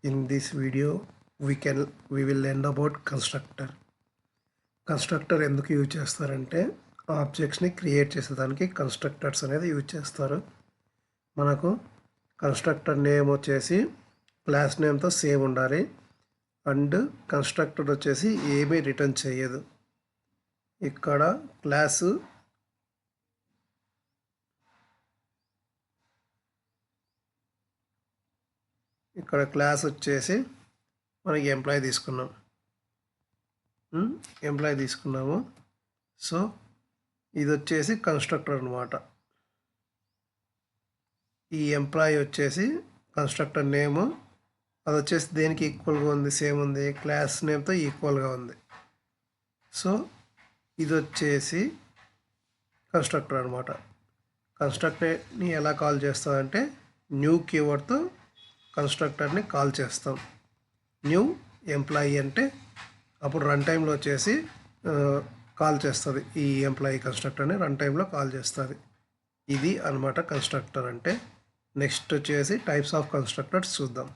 In this video, we will learn about constructor. Constructor ఎందుకు use చేస్తారంటే ఆబ్జెక్ట్స్ని create చేసేదానికి constructors అనేది యూజ్ చేస్తారు. మనకు కన్స్ట్రక్టర్ నేమ్ వచ్చేసి క్లాస్ నేమ్తో సేమ్ ఉండాలి అండ్ కన్స్ట్రక్టర్ వచ్చేసి ఏమీ రిటర్న్ చేయదు. ఇక్కడ క్లాస్ వచ్చేసి మనకి ఎంప్లాయీ తీసుకున్నాము. సో ఇది వచ్చేసి కన్స్ట్రక్టర్ అనమాట. ఈ ఎంప్లాయీ వచ్చేసి కన్స్ట్రక్టర్ నేము అది వచ్చేసి దేనికి ఈక్వల్గా ఉంది, సేమ్ ఉంది, క్లాస్ నేమ్తో ఈక్వల్గా ఉంది. సో ఇది వచ్చేసి కన్స్ట్రక్టర్ అనమాట. కన్స్ట్రక్టర్ని ఎలా కాల్ చేస్తామంటే న్యూ కీవర్డ్తో కన్స్ట్రక్టర్ని కాల్ చేస్తాం. న్యూ ఎంప్లాయీ అంటే అప్పుడు రన్ టైంలో వచ్చేసి కాల్ చేస్తుంది. ఈ ఎంప్లాయీ కన్స్ట్రక్టర్ని రన్ టైంలో కాల్ చేస్తుంది. ఇది అనమాట కన్స్ట్రక్టర్ అంటే. నెక్స్ట్ వచ్చేసి టైప్స్ ఆఫ్ కన్స్ట్రక్టర్స్ చూద్దాం.